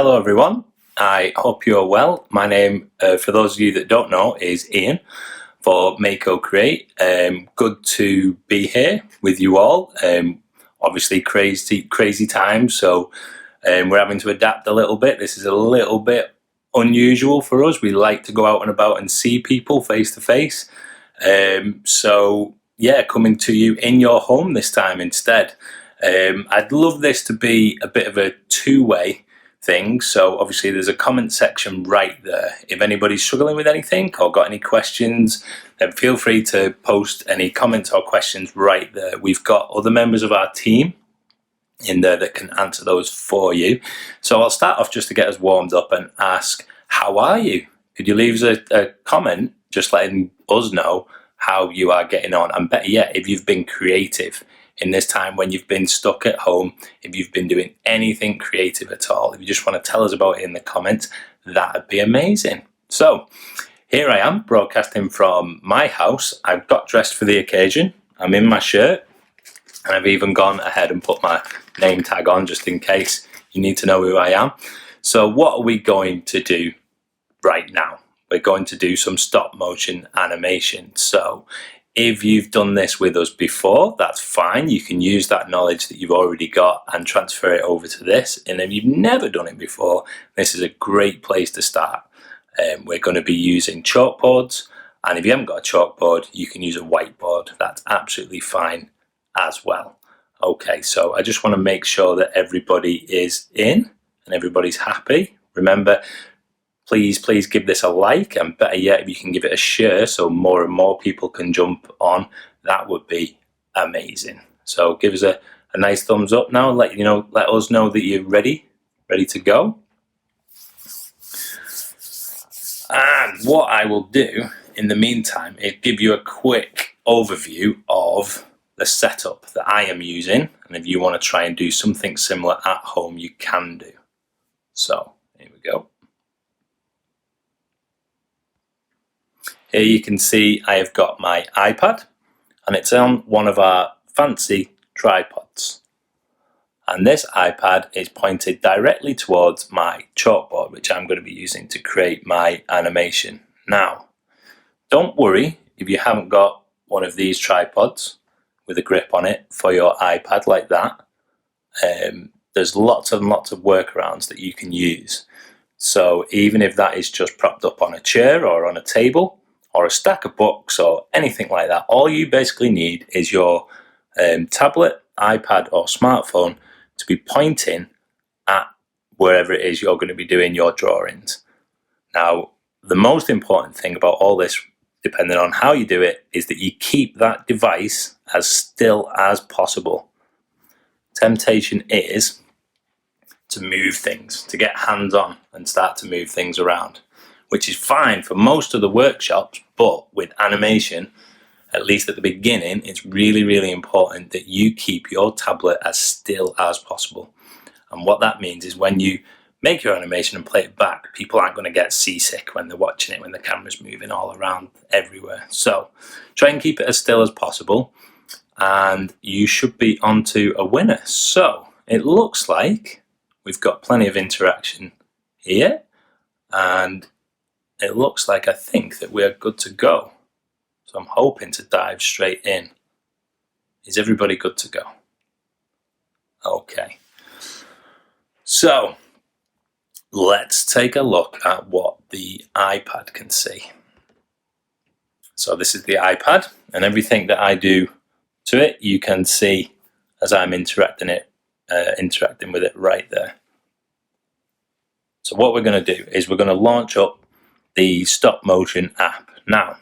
Hello everyone, I hope you're well. My name, for those of you that don't know, is Ian for Mako Create. Good to be here with you all. Obviously crazy times, so we're having to adapt a little bit. This is a little bit unusual for us. We like to go out and about and see people face to face. So yeah, coming to you in your home this time instead. I'd love this to be a bit of a two-way thing, so obviously there's a comment section right there. If anybody's struggling with anything or got any questions, then feel free to post any comments or questions right there. We've got other members of our team in there that can answer those for you. So I'll start off just to get us warmed up and ask, how are you? Could you leave us a comment just letting us know how you are getting on, and better yet, if you've been creative in this time when you've been stuck at home, if you've been doing anything creative at all. If you just want to tell us about it in the comments, that'd be amazing. So here I am broadcasting from my house. I've got dressed for the occasion. I'm in my shirt, and I've even gone ahead and put my name tag on just in case you need to know who I am. So what are we going to do right now? We're going to do some stop motion animation. So if you've done this with us before, that's fine. You can use that knowledge that you've already got and transfer it over to this. And if you've never done it before, this is a great place to start. We're going to be using chalkboards. And if you haven't got a chalkboard, you can use a whiteboard. That's absolutely fine as well. Okay, so I just want to make sure that everybody is in and everybody's happy. Remember, please give this a like, and better yet, if you can give it a share so more and more people can jump on, that would be amazing. So give us a nice thumbs up now, let us know that you're ready to go. And what I will do in the meantime is give you a quick overview of the setup that I am using, and if you want to try and do something similar at home, you can do. So here we go. Here you can see I have got my iPad, and it's on one of our fancy tripods. And this iPad is pointed directly towards my chalkboard, which I'm going to be using to create my animation. Now, don't worry if you haven't got one of these tripods with a grip on it for your iPad like that. There's lots and lots of workarounds that you can use. So even if that is just propped up on a chair or on a table, or a stack of books or anything like that, all you basically need is your tablet, iPad or smartphone to be pointing at wherever it is you're going to be doing your drawings. Now, the most important thing about all this, depending on how you do it, is that you keep that device as still as possible. Temptation is to move things, to get hands-on and start to move things around, which is fine for most of the workshops, but with animation, at least at the beginning, it's really important that you keep your tablet as still as possible. And what that means is when you make your animation and play it back, people aren't going to get seasick when they're watching it, when the camera's moving all around everywhere. So try and keep it as still as possible, and you should be onto a winner. So it looks like we've got plenty of interaction here, and it looks like I think that we're good to go. So I'm hoping to dive straight in. Is everybody good to go? Okay. So let's take a look at what the iPad can see. So this is the iPad, and everything that I do to it, you can see as I'm interacting with it right there. So what we're going to do is we're going to launch up the stop motion app. Now,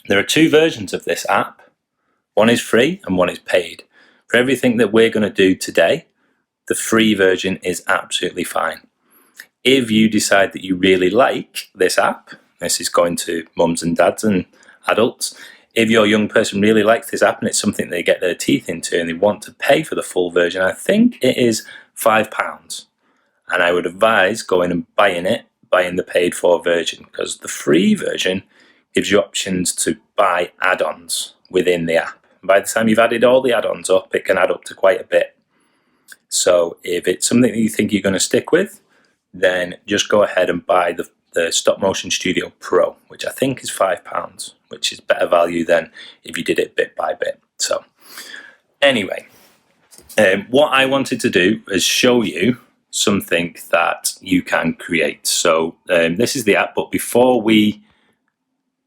there are two versions of this app. One is free and one is paid. For everything that we're going to do today, the free version is absolutely fine. If you decide that you really like this app, this is going to mums and dads and adults. If your young person really likes this app and it's something they get their teeth into and they want to pay for the full version, I think it is £5. And I would advise going and buying the paid for version, because the free version gives you options to buy add-ons within the app. And by the time you've added all the add-ons up, it can add up to quite a bit. So if it's something that you think you're going to stick with, then just go ahead and buy the Stop Motion Studio Pro, which I think is £5, which is better value than if you did it bit by bit. So anyway, what I wanted to do is show you something that you can create. So this is the app, but before we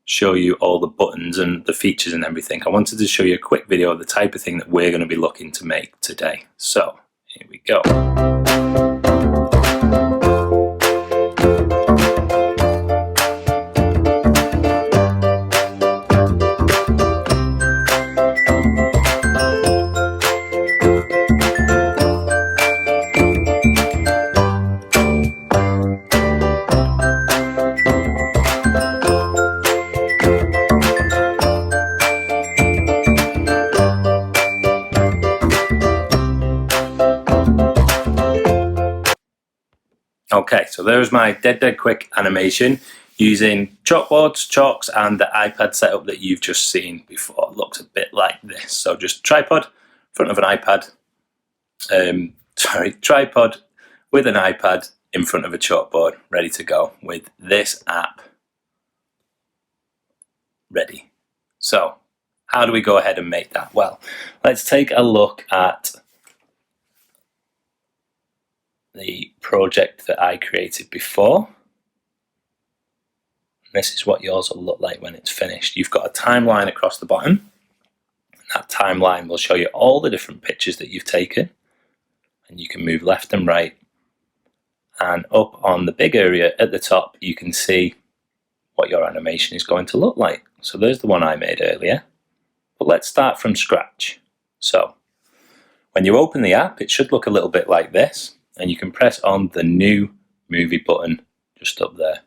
show you all the buttons and the features and everything, I wanted to show you a quick video of the type of thing that we're going to be looking to make today. So here we go. Okay, so there's my dead quick animation using chalkboards, chalks, and the iPad setup that you've just seen before. It looks a bit like this. So just tripod, front of an iPad, tripod with an iPad in front of a chalkboard, ready to go with this app ready. So how do we go ahead and make that? Well, let's take a look at the project that I created before. This is what yours will look like when it's finished. You've got a timeline across the bottom. That timeline will show you all the different pictures that you've taken, and you can move left and right. And up on the big area at the top, you can see what your animation is going to look like. So there's the one I made earlier. But let's start from scratch. So when you open the app, it should look a little bit like this. And you can press on the new movie button just up there.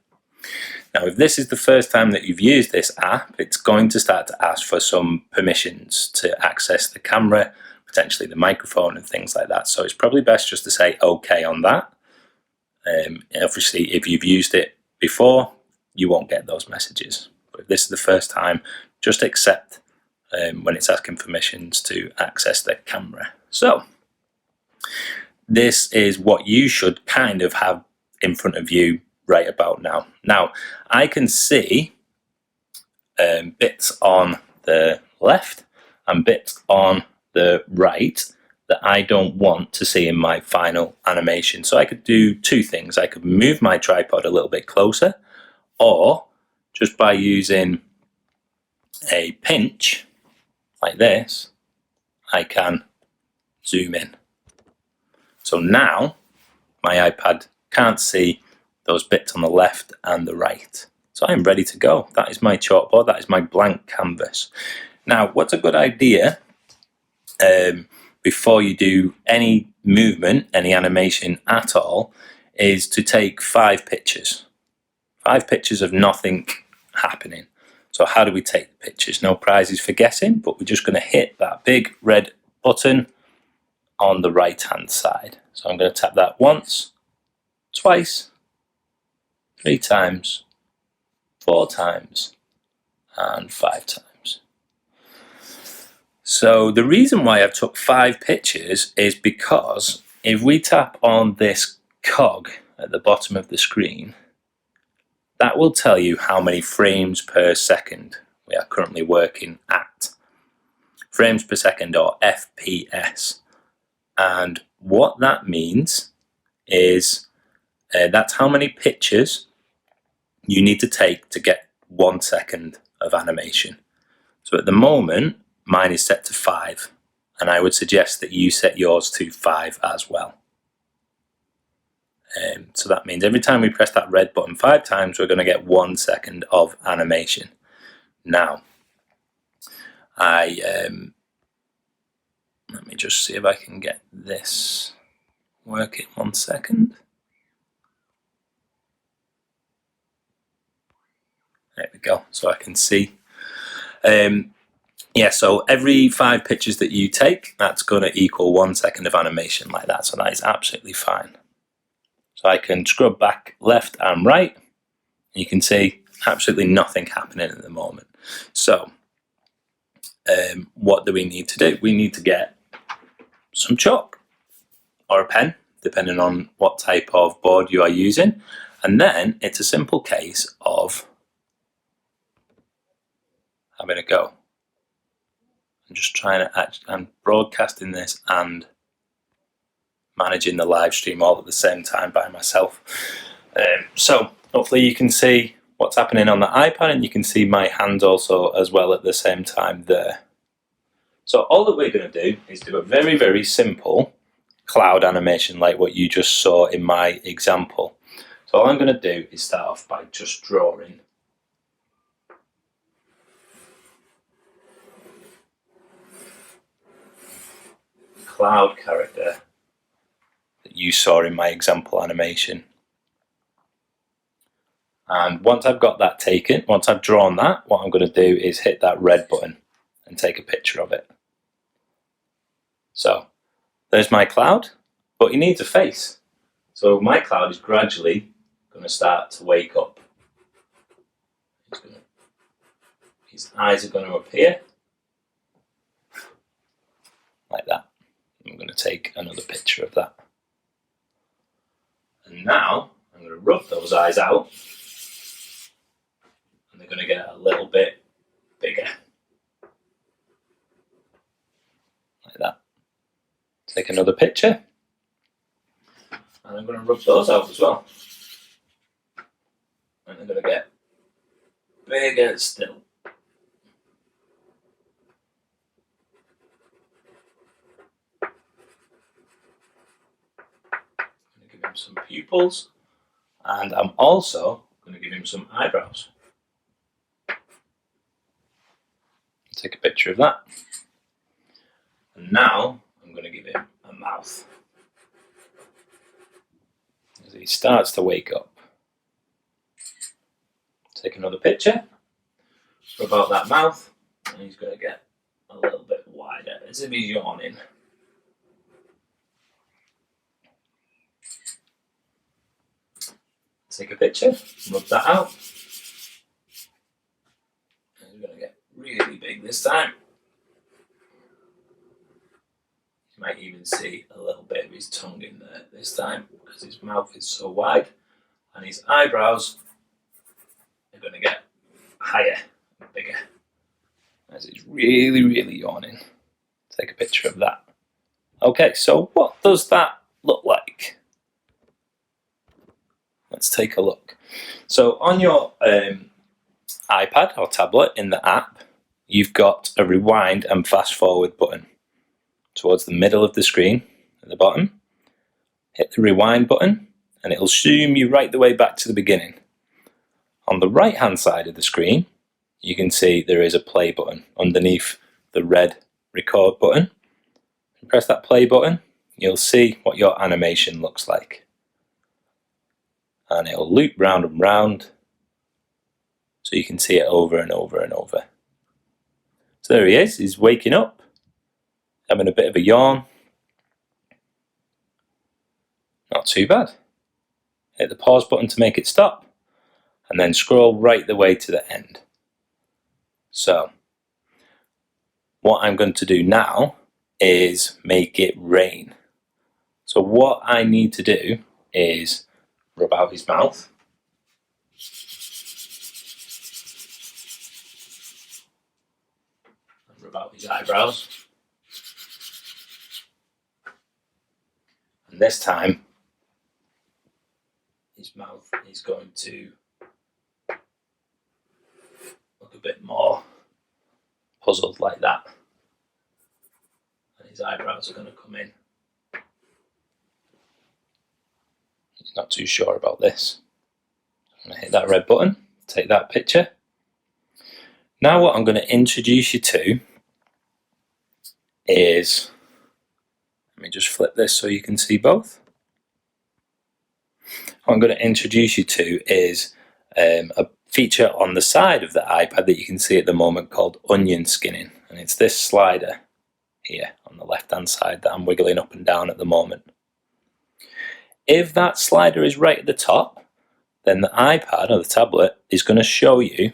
Now, if this is the first time that you've used this app, it's going to start to ask for some permissions to access the camera, potentially the microphone and things like that. So it's probably best just to say OK on that. Obviously, if you've used it before, you won't get those messages. But if this is the first time, just accept when it's asking permissions to access the camera. So this is what you should kind of have in front of you right about now. Now, I can see bits on the left and bits on the right that I don't want to see in my final animation. So I could do two things. I could move my tripod a little bit closer, or just by using a pinch like this, I can zoom in. So now my iPad can't see those bits on the left and the right. So I'm ready to go. That is my chalkboard. That is my blank canvas. Now, what's a good idea before you do any movement, any animation at all, is to take 5 pictures. 5 pictures of nothing happening. So how do we take the pictures? No prizes for guessing, but we're just going to hit that big red button on the right hand side. So I'm going to tap that once, twice, 3 times, 4 times, and 5 times. So the reason why I've took 5 pictures is because if we tap on this cog at the bottom of the screen, that will tell you how many frames per second we are currently working at. Frames per second, or FPS. And what that means is that's how many pictures you need to take to get 1 second of animation. So at the moment, mine is set to 5, and I would suggest that you set yours to 5 as well. So that means every time we press that red button 5 times, we're going to get 1 second of animation. Now, let me just see if I can get this working. 1 second. There we go. So I can see. Yeah, so every 5 pictures that you take, that's going to equal 1 second of animation like that. So that is absolutely fine. So I can scrub back left and right. You can see absolutely nothing happening at the moment. So what do we need to do? We need to get some chalk or a pen. depending on what type of board you are using. And then it's a simple case of having a go. I'm just trying to I'm broadcasting this and managing the live stream all at the same time by myself. So hopefully you can see what's happening on the iPad, and you can see my hand also as well at the same time there. So all that we're going to do is do a very, very simple cloud animation like what you just saw in my example. So all I'm going to do is start off by just drawing the cloud character that you saw in my example animation. And once I've got that taken, once I've drawn that, what I'm going to do is hit that red button and take a picture of it. So there's my cloud, but he needs a face. So my cloud is gradually going to start to wake up. His eyes are going to appear like that. I'm going to take another picture of that. And now I'm going to rub those eyes out, and they're going to get a little bit bigger. Like that. Take another picture, and I'm going to rub those out as well. And they're going to get bigger still. I'm going to give him some pupils, and I'm also going to give him some eyebrows. Take a picture of that. And now I'm going to give him a mouth. As he starts to wake up. Take another picture, rub out that mouth, and he's going to get a little bit wider as if he's yawning. Take a picture, rub that out. And he's going to get really big this time. You might even see a little bit of his tongue in there this time because his mouth is so wide, and his eyebrows are going to get higher and bigger as he's really, really yawning. Take a picture of that. Okay, so what does that look like? Let's take a look. So on your iPad or tablet in the app, you've got a rewind and fast forward button. Towards the middle of the screen at the bottom, hit the rewind button, and it'll zoom you right the way back to the beginning. On the right hand side of the screen, you can see there is a play button underneath the red record button. If you press that play button, you'll see what your animation looks like. And it'll loop round and round so you can see it over and over and over. So there he is, he's waking up, having a bit of a yawn. Not too bad. Hit the pause button to make it stop, and then scroll right the way to the end. So what I'm going to do now is make it rain. So what I need to do is rub out his mouth. And rub out his eyebrows. And this time, his mouth is going to look a bit more puzzled like that. And his eyebrows are going to come in. He's not too sure about this. I'm going to hit that red button, take that picture. Now what I'm going to introduce you to is, let me just flip this so you can see both. What I'm going to introduce you to is a feature on the side of the iPad that you can see at the moment called onion skinning. And it's this slider here on the left hand side that I'm wiggling up and down at the moment. If that slider is right at the top, then the iPad or the tablet is going to show you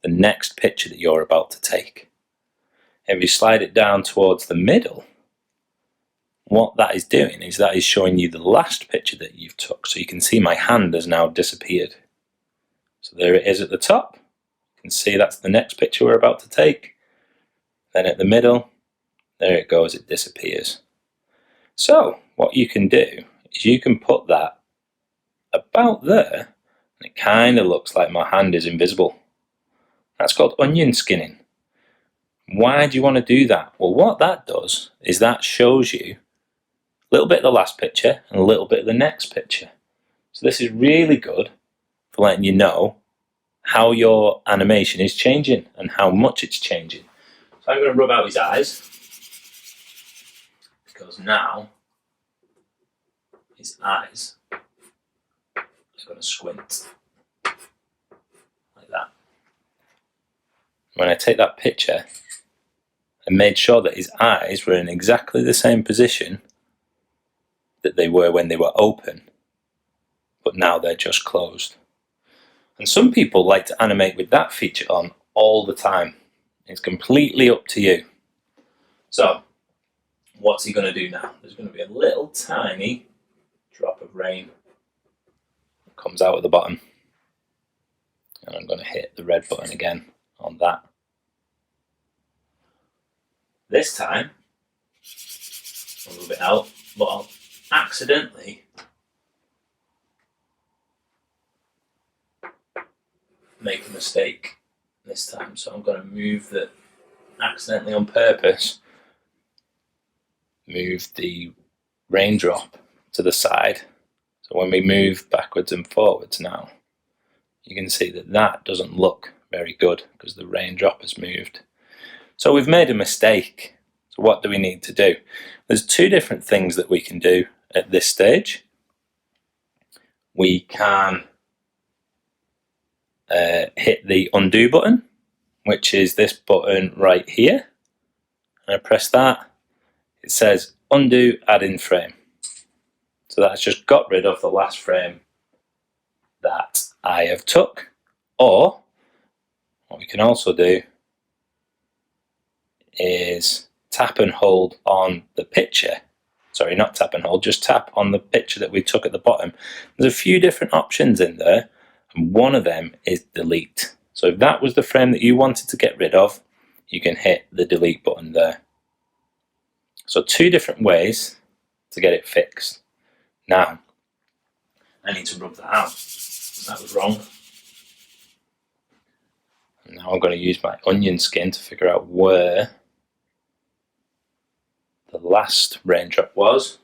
the next picture that you're about to take. If you slide it down towards the middle, what that is doing is that is showing you the last picture that you've took. So you can see my hand has now disappeared. So there it is at the top. You can see that's the next picture we're about to take. Then at the middle, there it goes, it disappears. So what you can do is you can put that about there, and it kind of looks like my hand is invisible. That's called onion skinning. Why do you want to do that? Well, what that does is that shows you a little bit of the last picture and a little bit of the next picture. So this is really good for letting you know how your animation is changing and how much it's changing. So I'm going to rub out his eyes, because now his eyes are going to squint like that. When I take that picture, I made sure that his eyes were in exactly the same position that they were when they were open, but now they're just closed. And some people like to animate with that feature on all the time. It's completely up to you. So, what's he going to do now? There's going to be a little tiny drop of rain that comes out at the bottom. And I'm going to hit the red button again on that. This time, I'll rub it out, but I'll accidentally make a mistake this time. So I'm going to move the, accidentally on purpose, move the raindrop to the side. So when we move backwards and forwards now, you can see that that doesn't look very good because the raindrop has moved. So we've made a mistake. So what do we need to do? There's two different things that we can do at this stage. We can hit the undo button, which is this button right here. And I press that, it says undo add in frame. So that's just got rid of the last frame that I have took. Or what we can also do is tap and hold on the picture. Sorry, not tap and hold, just tap on the picture that we took at the bottom. There's a few different options in there, and one of them is delete. So if that was the frame that you wanted to get rid of, you can hit the delete button there. So two different ways to get it fixed. Now, I need to rub that out. That was wrong. And now I'm going to use my onion skin to figure out where the last raindrop was.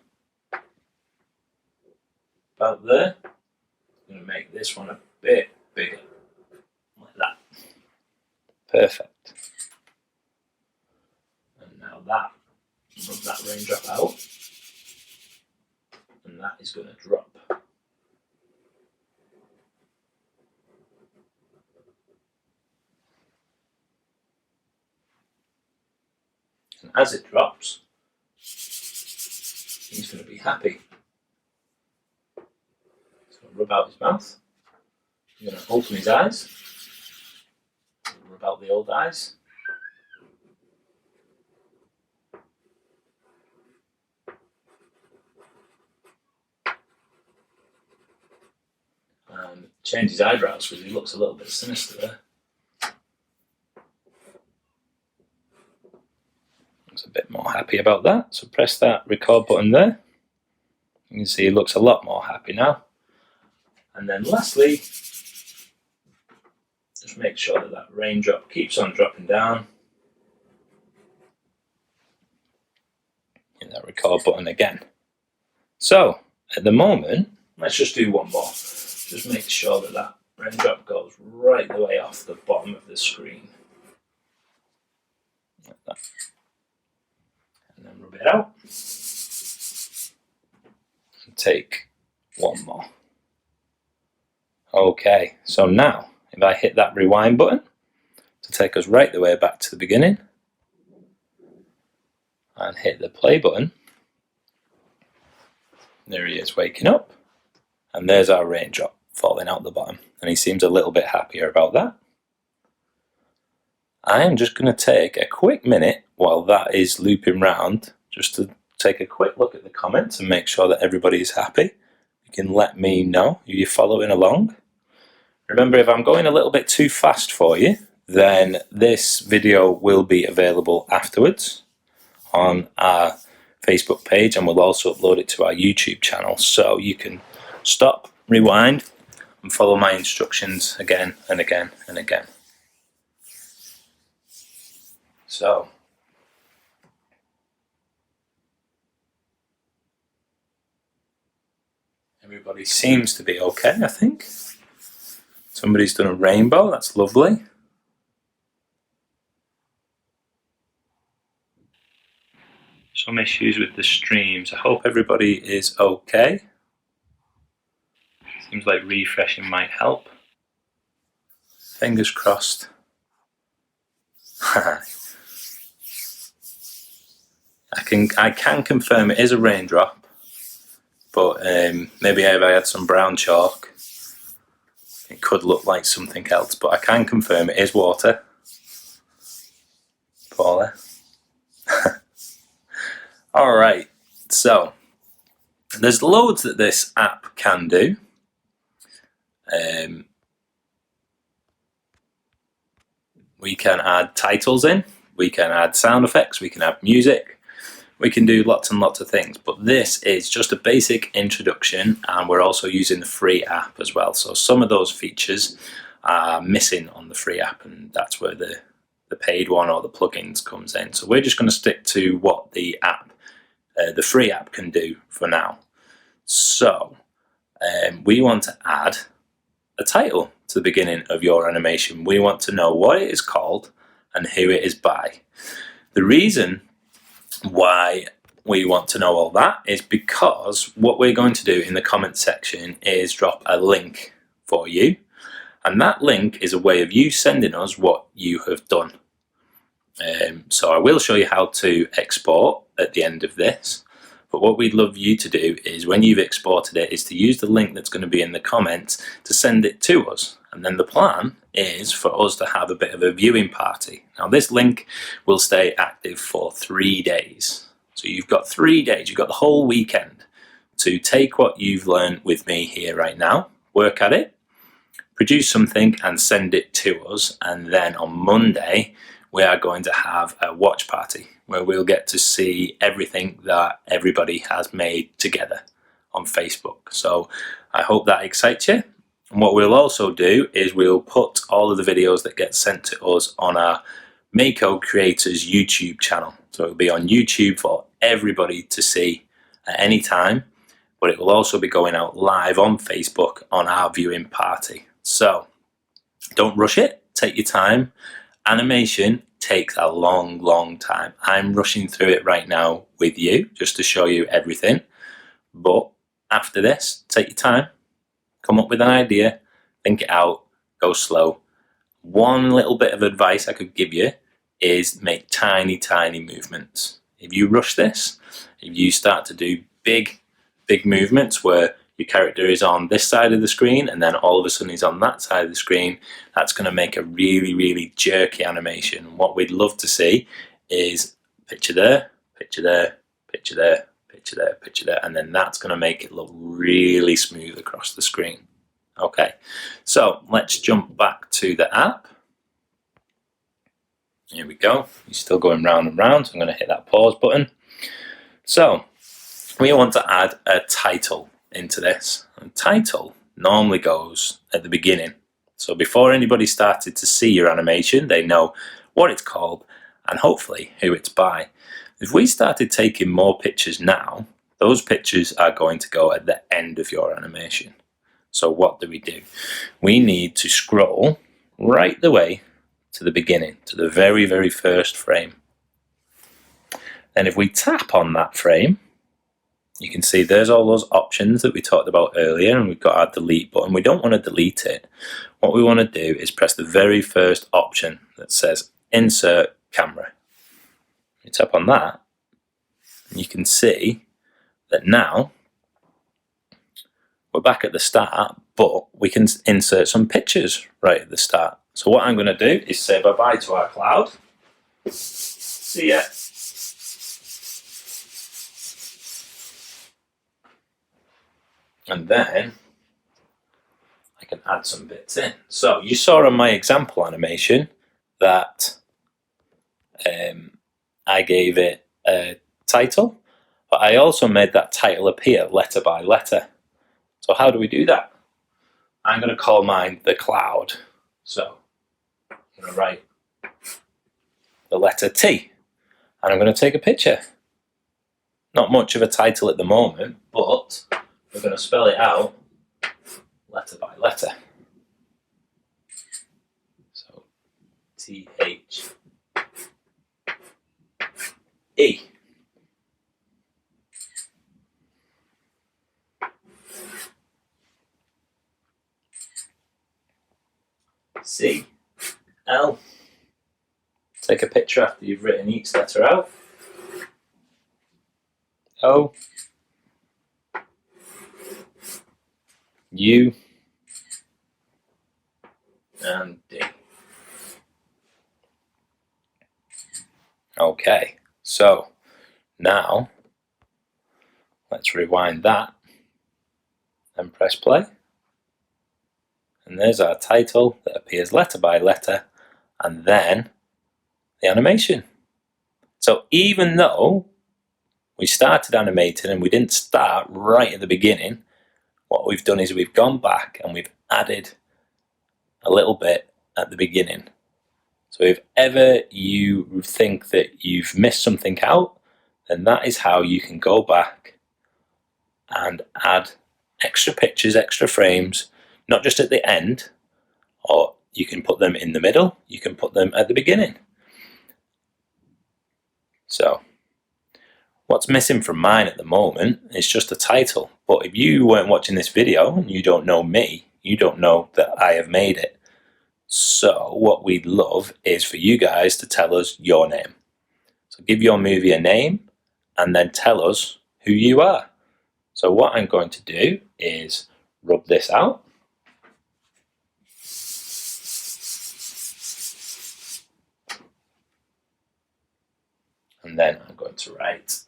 About there. I'm going to make this one a bit bigger. Like that. Perfect. And now that, rub that raindrop out. And that is going to drop. And as it drops, he's going to be happy. So rub out his mouth. I'm going to open his eyes. Rub out the old eyes. And change his eyebrows because he looks a little bit sinister there. Looks a bit more happy about that. So press that record button there. You can see he looks a lot more happy now. And then lastly, just make sure that that raindrop keeps on dropping down. Hit that record button again. So at the moment, let's just do one more. Just make sure that that raindrop goes right the way off the bottom of the screen. Like that. And then rub it out. And take one more. Okay, so now if I hit that rewind button to take us right the way back to the beginning and hit the play button, there he is waking up, and there's our raindrop falling out the bottom, and he seems a little bit happier about that. I am just going to take a quick minute while that is looping round just to take a quick look at the comments and make sure that everybody is happy. You can let me know if you're following along. Remember, if I'm going a little bit too fast for you, then this video will be available afterwards on our Facebook page, and we'll also upload it to our YouTube channel, so you can stop, rewind, and follow my instructions again and again and again. So, everybody seems to be okay, I think. Somebody's done a rainbow, that's lovely. Some issues with the streams. I hope everybody is okay. Seems like refreshing might help. Fingers crossed. I can confirm it is a raindrop, but maybe if I had some brown chalk, it could look like something else. But I can confirm it is water. Paula. Alright, so there's loads that this app can do. We can add titles in, we can add sound effects, we can add music, we can do lots and lots of things, but this is just a basic introduction, and we're also using the free app as well. So some of those features are missing on the free app, and that's where the paid one or the plugins comes in. So we're just going to stick to what the app, the free app, can do for now. So we want to add a title to the beginning of your animation. We want to know what it is called and who it is by. The reason why we want to know all that is because what we're going to do in the comment section is drop a link for you, and that link is a way of you sending us what you have done. So I will show you how to export at the end of this, but what we'd love you to do is, when you've exported it, is to use the link that's going to be in the comments to send it to us. And then the plan is for us to have a bit of a viewing party. Now this link will stay active for 3 days. So you've got 3 days, you've got the whole weekend to take what you've learned with me here right now, work at it, produce something and send it to us. And then on Monday, we are going to have a watch party where we'll get to see everything that everybody has made together on Facebook. So I hope that excites you. And what we'll also do is we'll put all of the videos that get sent to us on our Mako Creators YouTube channel. So it'll be on YouTube for everybody to see at any time, but it will also be going out live on Facebook on our viewing party. So don't rush it, take your time. Animation takes a long time. I'm rushing through it right now with you just to show you everything, but after this, take your time, come up with an idea, think it out, go slow. One little bit of advice I could give you is make tiny movements. If you rush this, if you start to do big movements where your character is on this side of the screen and then all of a sudden he's on that side of the screen, that's going to make a really jerky animation. What we'd love to see is picture there, picture there, picture there, picture there, picture there, and then that's going to make it look really smooth across the screen. Okay, so let's jump back to the app. Here we go. You're still going round and round, so I'm going to hit that pause button. So we want to add a title into this. And title normally goes at the beginning. So before anybody started to see your animation, they know what it's called and hopefully who it's by. If we started taking more pictures now, those pictures are going to go at the end of your animation. So what do? We need to scroll right the way to the beginning, to the very first frame. Then if we tap on that frame, you can see there's all those options that we talked about earlier, and we've got our delete button. We don't want to delete it. What we want to do is press the very first option that says insert camera. You tap on that, and you can see that now we're back at the start, but we can insert some pictures right at the start. So what I'm going to do is say bye-bye to our cloud. See ya. and then I can add some bits in. So you saw on my example animation that I gave it a title, but I also made that title appear letter by letter. So how do we do that? I'm going to call mine the cloud. So I'm going to write the letter T, and I'm going to take a picture. Not much of a title at the moment, but we're going to spell it out letter by letter. So T-H-E. C-L. Take a picture after you've written each letter out. O. U. And D. Okay, so now let's rewind that and press play. And there's our title that appears letter by letter, and then the animation. So even though we started animating and we didn't start right at the beginning, what we've done is we've gone back and we've added a little bit at the beginning. So if ever you think that you've missed something out, then that is how you can go back and add extra pictures, extra frames, not just at the end, or you can put them in the middle, you can put them at the beginning. So what's missing from mine at the moment is just a title. But if you weren't watching this video and you don't know me, you don't know that I have made it. So what we'd love is for you guys to tell us your name. So give your movie a name and then tell us who you are. So what I'm going to do is rub this out. And then I'm going to write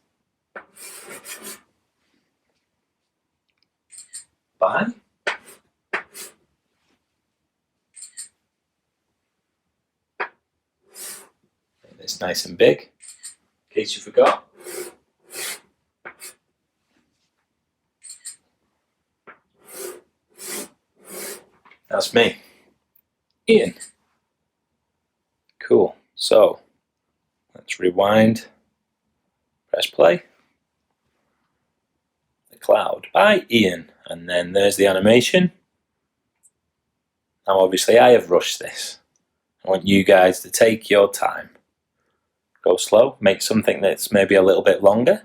bye. Make this nice and big, in case you forgot. That's me, Ian. Cool. So let's rewind, press play. The cloud by Ian, and then there's the animation. Now obviously I have rushed this. I want you guys to take your time. Go slow, make something that's maybe a little bit longer.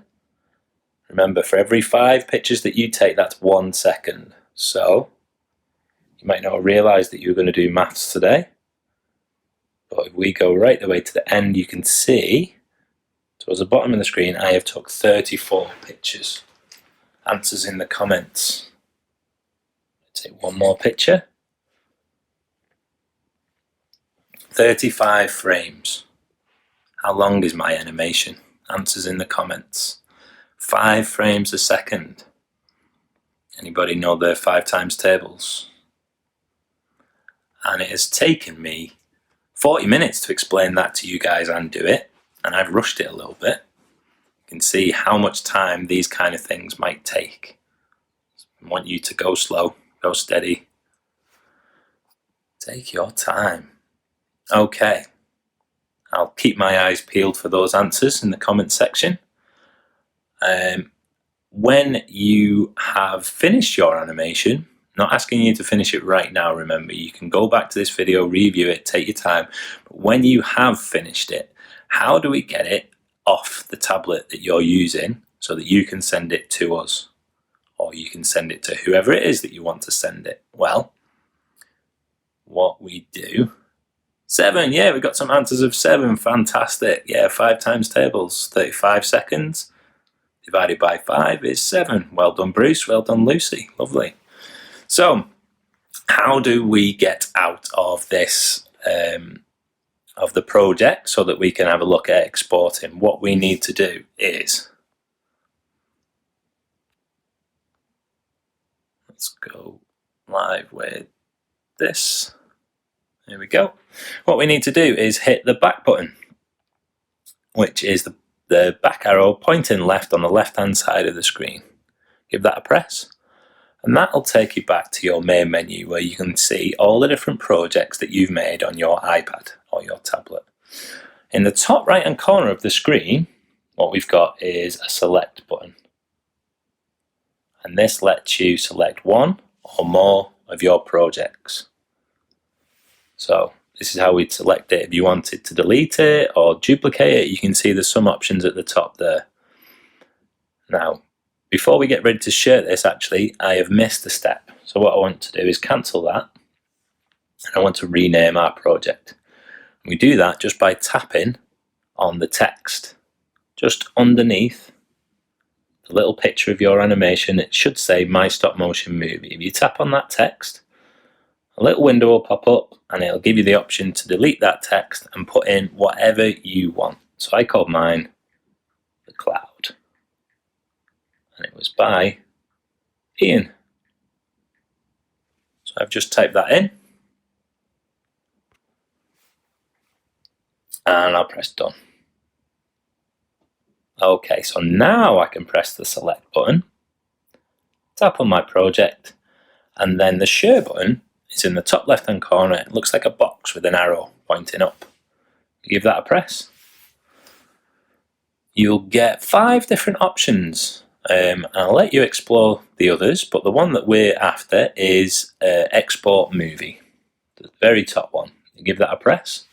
Remember, for every 5 pictures that you take, that's 1 second. So you might not realise that you're going to do maths today. But if we go right the way to the end, you can see towards the bottom of the screen, I have took 34 pictures. Answers in the comments. Take one more picture. 35 frames. How long is my animation? Answers in the comments. 5 frames a second. Anybody know their 5 times tables? And it has taken me 40 minutes to explain that to you guys and do it, and I've rushed it a little bit. You can see how much time these kind of things might take. I want you to go slow, go steady. Take your time. Okay, I'll keep my eyes peeled for those answers in the comment section. When you have finished your animation, not asking you to finish it right now, remember, you can go back to this video, review it, take your time. But when you have finished it, how do we get it off the tablet that you're using so that you can send it to us? Or you can send it to whoever it is that you want to send it? Well, what we do... 7, yeah, we got some answers of 7, fantastic. Yeah, 5 times tables, 35 seconds. Divided by 5 is 7. Well done, Bruce, well done, Lucy, lovely. So, how do we get out of this, of the project so that we can have a look at exporting? What we need to do is let's go live with this. There we go. What we need to do is hit the back button, which is the back arrow pointing left on the left hand side of the screen. Give that a press, and that'll take you back to your main menu where you can see all the different projects that you've made on your iPad or your tablet. In the top right hand corner of the screen, what we've got is a select button, and this lets you select one or more of your projects. So this is how we'd select it. If you wanted to delete it or duplicate it, you can see there's some options at the top there. Now, before we get ready to share this, actually, I have missed a step. So what I want to do is cancel that, and I want to rename our project. We do that just by tapping on the text. Just underneath the little picture of your animation, it should say My Stop Motion Movie. If you tap on that text, a little window will pop up and it'll give you the option to delete that text and put in whatever you want. So I called mine The Cloud, and it was by Ian. So I've just typed that in and I'll press done. Okay, so now I can press the select button, tap on my project, and then the share button is in the top left hand corner. It looks like a box with an arrow pointing up. You give that a press, you'll get 5 different options. I'll let you explore the others, but the one that we're after is export movie, the very top one. You give that a press.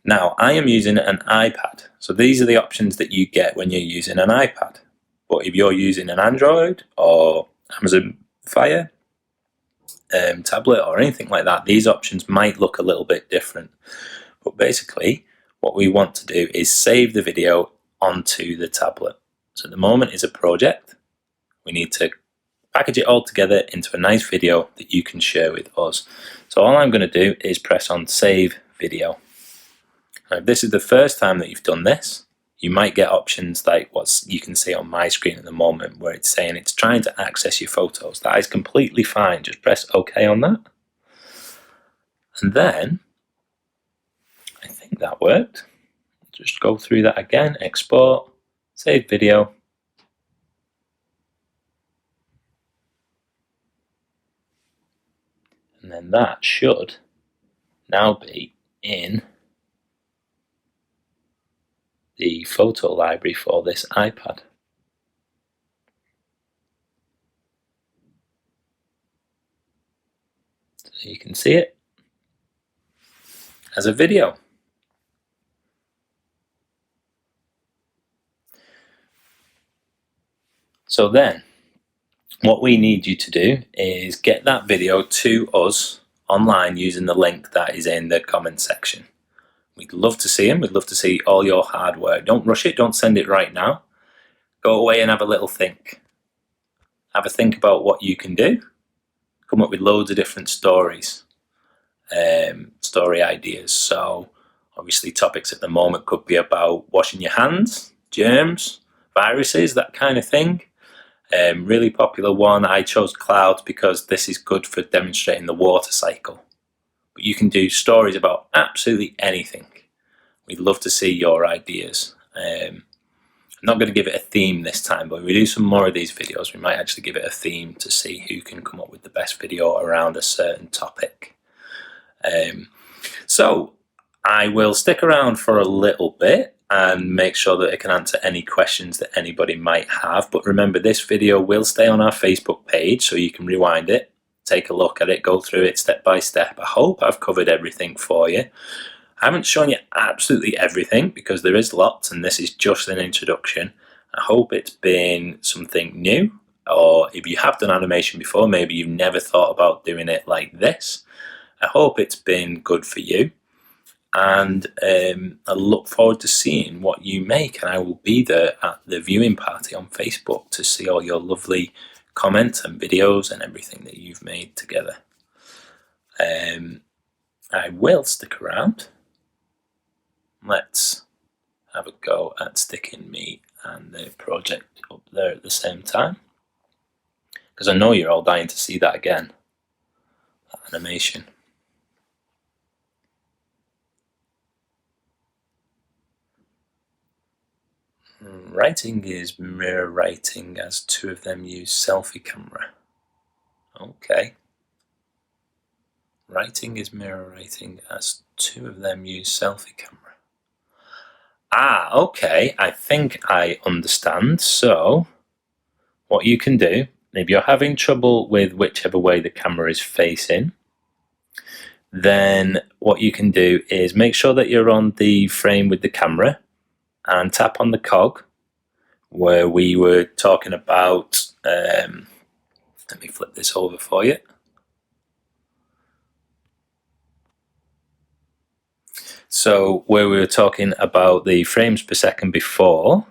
Now, I am using an iPad, so these are the options that you get when you're using an iPad. But if you're using an Android or Amazon Fire tablet or anything like that, these options might look a little bit different. But basically, what we want to do is save the video onto the tablet. So at the moment is a project. We need to package it all together into a nice video that you can share with us. So all I'm going to do is press on Save Video. Now, if this is the first time that you've done this, you might get options like what you can see on my screen at the moment, where it's saying it's trying to access your photos. That is completely fine. Just press OK on that. And then, I think that worked. Just go through that again, export, save video. And then that should now be in the photo library for this iPad. So you can see it as a video. So then, what we need you to do is get that video to us online using the link that is in the comment section. We'd love to see them. We'd love to see all your hard work. Don't rush it. Don't send it right now. Go away and have a little think. Have a think about what you can do. Come up with loads of different stories, story ideas. So obviously topics at the moment could be about washing your hands, germs, viruses, that kind of thing. Really popular one, I chose clouds because this is good for demonstrating the water cycle. But you can do stories about absolutely anything. We'd love to see your ideas. I'm not going to give it a theme this time, but if we do some more of these videos, we might actually give it a theme to see who can come up with the best video around a certain topic. So I will stick around for a little bit and make sure that it can answer any questions that anybody might have. But remember, this video will stay on our Facebook page, so you can rewind it, take a look at it, go through it step by step. I hope I've covered everything for you. I haven't shown you absolutely everything because there is lots, and this is just an introduction. I hope it's been something new, or if you have done animation before, maybe you've never thought about doing it like this. I hope it's been good for you, and I look forward to seeing what you make, and I will be there at the viewing party on Facebook to see all your lovely comments and videos and everything that you've made together. I will stick around. Let's have a go at sticking me and the project up there at the same time. because I know you're all dying to see that again, that animation. Writing is mirror writing as two of them use selfie camera. Okay. Writing is mirror writing as two of them use selfie camera. Ah, okay, I think I understand. So, what you can do, if you're having trouble with whichever way the camera is facing, then what you can do is make sure that you're on the frame with the camera and tap on the cog where we were talking about, let me flip this over for you. So where we were talking about the frames per second before,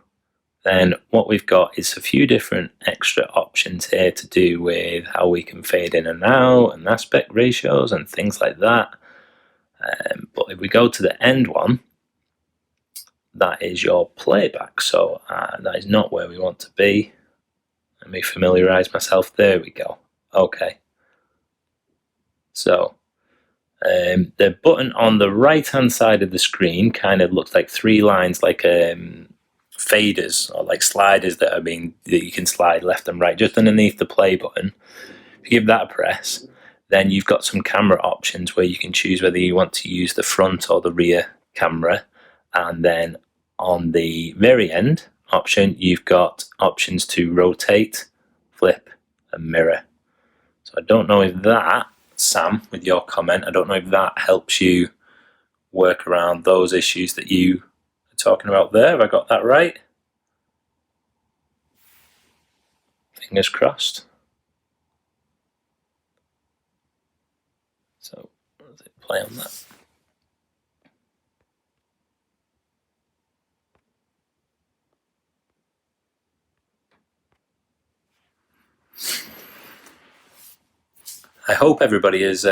then what we've got is a few different extra options here to do with how we can fade in and out and aspect ratios and things like that. But if we go to the end one, that is your playback. So that is not where we want to be. Let me familiarize myself. There we go. Okay. So the button on the right hand side of the screen kind of looks like three lines, like faders or like sliders that you can slide left and right just underneath the play button. If you give that a press, then you've got some camera options where you can choose whether you want to use the front or the rear camera, and then on the very end option you've got options to rotate, flip and mirror. So I don't know if that, Sam, with your comment, I don't know if that helps you work around those issues that you are talking about there. Have I got that right? Fingers crossed. So let's play on that. I hope everybody has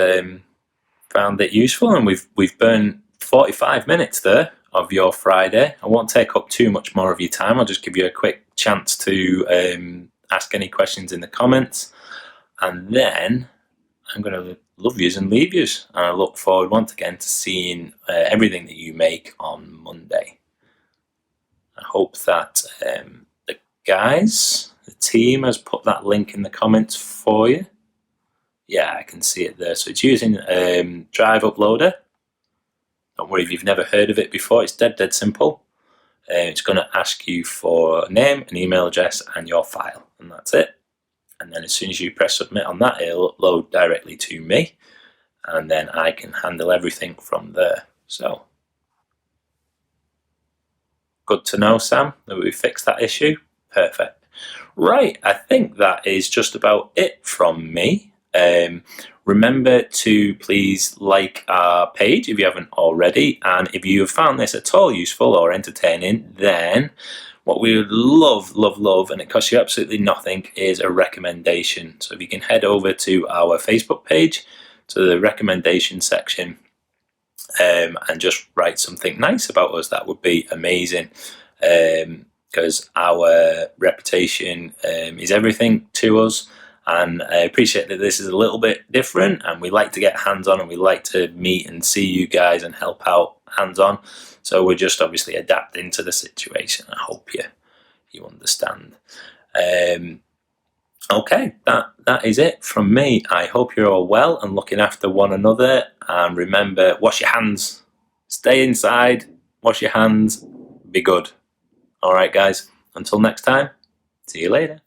found it useful, and we've burned 45 minutes there of your Friday. I won't take up too much more of your time. I'll just give you a quick chance to ask any questions in the comments, and then I'm going to love yous and leave yous, and I look forward once again to seeing everything that you make on Monday. I hope that the guys, the team, has put that link in the comments for you. Yeah, I can see it there. So it's using Drive Uploader. Don't worry if you've never heard of it before. It's dead simple. It's going to ask you for a name, an email address, and your file, and that's it. And then as soon as you press submit on that, it'll upload directly to me, and then I can handle everything from there. So good to know, Sam, that we fixed that issue. Perfect. Right, I think that is just about it from me. Remember to please like our page if you haven't already, and if you have found this at all useful or entertaining, then what we would love, and it costs you absolutely nothing, is a recommendation. So if you can head over to our Facebook page, to the recommendation section, and just write something nice about us, that would be amazing. Because our reputation is everything to us, and I appreciate that this is a little bit different, and we like to get hands-on, and we like to meet and see you guys and help out hands-on. So we're just obviously adapting to the situation. I hope you understand. Okay, that is it from me. I hope you're all well and looking after one another, and remember, wash your hands, stay inside, wash your hands, be good. Alright guys, until next time, see you later.